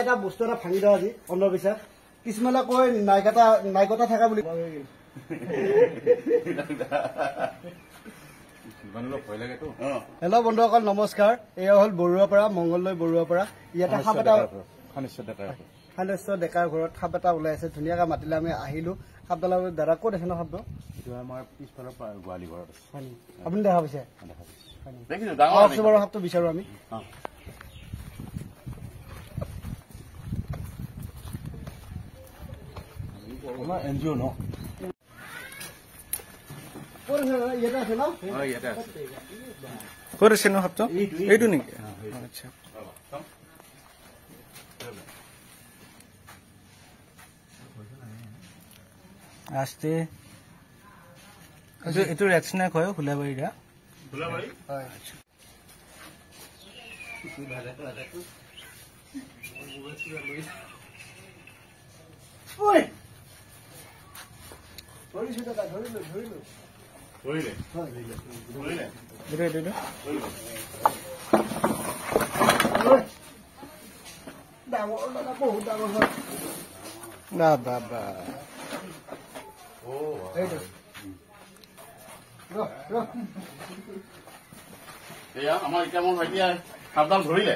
এটা বস্তু এটা ভাঙি দেওয়া আজি অন্ধবিশ্বাস কিছুমানে কয় নাইকতা থাকা বুলি হেল্ল' বন্ধুসকল নমস্কাৰ এয়া হ'ল বৰুৱাপাৰা মংগলদৈ বৰুৱাপাৰা ইয়াতে সাপ এটা থানেশ্বৰ ডেকাৰ ঘৰত সাপ এটা ওলাই আছে ধুনীয়াকৈ মাতিলে আমি আহিলো সাপডালৰ দাদা ক'ত আছে ন সাপটো আমাৰ পিছফালৰ গোৱালি ঘৰত আপুনি দেখা পাইছে বাৰু সাপটো বিচাৰো আমি আমাৰ এনজিঅ ন ইয়াতে আছে ন ক'ত আছে ন সাপটো এইটো নেকি আচ্ছা আস্তে এইটো ৰেক্সনেক হয় ফুলাবাৰীৰা হয় ডাঙৰ দাদা বহুত ডাঙৰ হয় আমাৰ এতিয়া মোৰ ভাইটিয়ে সাপডাল ধৰিলে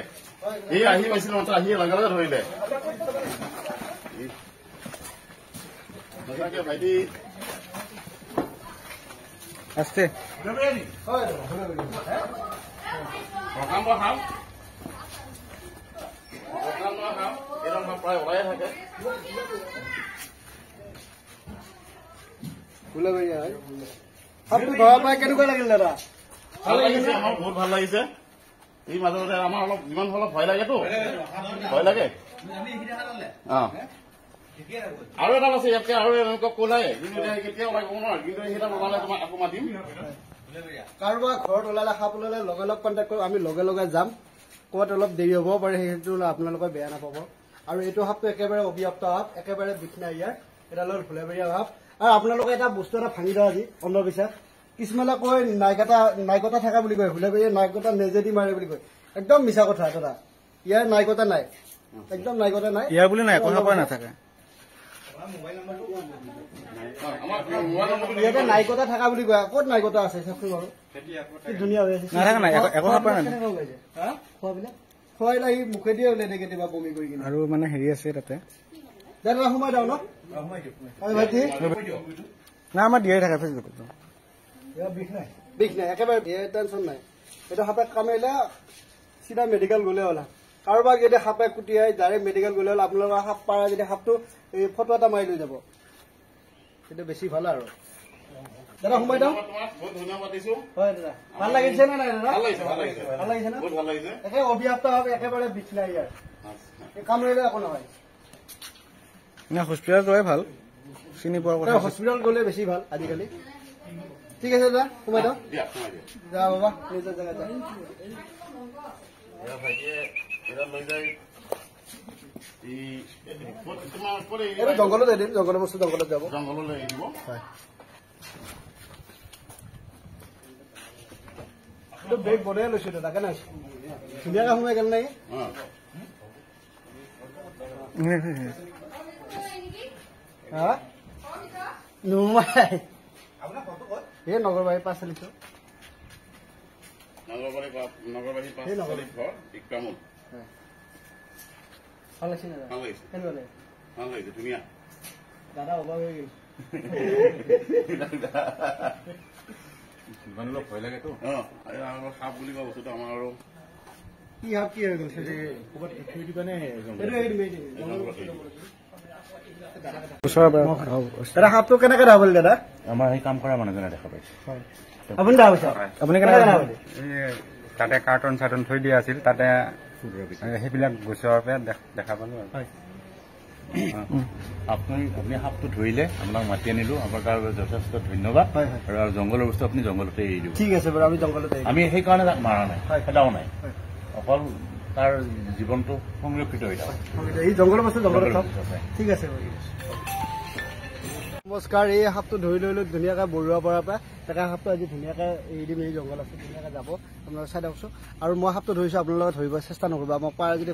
এই আহি পাইছিল মাত্ৰ আহি লগে লগে ধৰিলে ভাইটি আস্তে প্ৰায় ওলাই থাকে সাপটো ধৰা পাই কেনেকুৱা লাগিল দাদা ভাল লাগিছে আমাৰ বহুত ভাল লাগিছে এই মাজতে আমাৰ অলপ যিমান অলপ ভয় লাগেতো ভয় লাগে আৰু এটা আছে ইয়াতকে আৰু এনেকুৱা কোলাই কিন্তু কেতিয়া ওলাই ক'ব নোৱাৰো কিন্তু সেইটা ওলালে তোমাক আকৌ মাতিম কাৰোবাৰ ঘৰত ওলালে সাপ ওলালে লগে লগে কণ্টেক্ট কৰোঁ আমি লগে লগে যাম ক'ৰবাত অলপ দেৰি হ'ব পাৰে সেইটো আপোনালোকে বেয়া নাপাব আৰু এইটো সাপটো একেবাৰে অব্যাপ্ত সাপ একেবাৰে বিষ নাই ইয়াৰ এটা হ'ল ফুলেবৰীয়া সাপ আৰু আপোনালোকে এটা বস্তু এটা ভাঙি দেওয়া আজি অন্ধবিশ্বাস কিছুমানে কয় নাইকতা থাকা বুলি কয় ফুলেবৰীয়া নাইকতা নেজেদি মাৰে বুলি কয় একদম মিছা কথা দাদা ইয়াৰ নাইকতা নাই একদম নাইকতা নাই ইয়াৰ বুলি নাই কথা পৰা নাথাকে ইয়াতে নাইকতা থাকা বুলি কয় ক'ত নাইকতা আছে চাওকচোন বাৰু কি ধুনীয়া হৈ আছে নাথাকে নাই একো পৰা নাই খোৱাবিলাক খোৱাই নাই মুখেদিয়ে ওলাই থাকে কেতিয়াবা বমি কৰি কিনে আৰু মানে হেৰি আছে তাতে দাদা সোমাই যাওঁ ন ভাইটি না আমাৰ দিয়াই থাকে ফেচবুকত বিষ নাই একেবাৰে টেনশ্যন নাই এইটো সাপে কামুৰিলে চিধা মেডিকেল গ'লে হ'ল কাৰোবাক যদি সাপে কুটিয়াই ডাইৰেক্ট মেডিকেল গ'লে হ'ল আপোনালোকৰ সাপ পাৰা যদি সাপটো এই ফটো এটা মাৰি লৈ যাব সেইটো বেছি ভাল আৰু দাদা সোমাই যাওঁ বহুত ধন্যবাদ দিছো হয় দাদা ভাল লাগিছে নে নাই দাদা ভাল লাগিছে ভাল লাগিছে ভাল লাগিছে না বহুত ভাল লাগিছে একে অব্যাপ্ত ভাৱে একেবাৰে বিষ নাই ইয়াৰ কামুৰিলে একো নহয় না হস্পিটেলত যোৱাই ভাল চিনি পোৱাৰ কথা হস্পিটেল গ'লে বেছি ভাল আজিকালি ঠিক আছে দাদা সোমাই যাওঁ দিয়া সোমাই দিয়া যা বাবা নিজৰ জেগাত যা ভাইটিয়ে এৰা লৈ যায় এইটো জংঘলত এৰি দিম জংঘলৰ বস্তু জংঘলত যাব জংঘললৈ এৰি দিব হয় এইটো বেগ বনাই লৈছো দাদা কেনে ধুনীয়াকৈ সোমাই গ'ল নেকি হা নোমাই এই নগৰবাৰী পাছ চলিছো নগৰবাৰী ঘৰ ইক্ৰামুল ভাল লাগিছে দাদা ভাল লাগিছে কেনেকুৱা লাগে ভাল লাগিছে ধুনীয়া দাদা অভাৱ হৈ গ'ল অলপ ভয় লাগেতো সাপ বুলি কোৱা বস্তুটো আমাৰ আৰু কি সাপ কি হৈ গ'ল ক'ৰবাত থৈ দিবানে দাদা সাপটো কেনেকে ধৰা বুলি দাদা আমাৰ সেই কাম কৰা মানুহজনে দেখা পাইছে আপুনি ধৰা পাইছে আপুনি কেনেকে ধৰা তাতে কাৰ্টন চাৰ্টন থৈ দিয়া আছিল তাতে সেইবিলাক গোচৰৰ পৰা দেখা পালো আৰু আপুনি সাপটো ধৰিলে আপোনাক মাতি আনিলো আপোনাৰ তাৰ যথেষ্ট ধন্যবাদ আৰু জংঘলৰ বস্তু আপুনি জংঘলতে এৰি দিব ঠিক আছে বাৰু আমি জংঘলতে আমি সেইকাৰণে তাক মাৰা নাই খেদাও নাই অকল তাৰ জীৱনটো সংৰক্ষিত হৈ থাকে এই জংঘলৰ বস্তু জংঘলত ঠিক আছে নমস্কাৰ এই সাপটো ধৰি লৈ লৈ ধুনীয়াকৈ বৰুৱাপাৰাৰ পৰা ডেকা সাপটো আজি ধুনীয়াকৈ এৰি দিম এই জংঘল আছে ধুনীয়াকৈ যাব আপোনালোকে চাই দিয়কচোন আৰু মই সাপটো ধৰিছোঁ আপোনালোকে ধৰিব চেষ্টা নকৰিব আমাক পাৰা যদি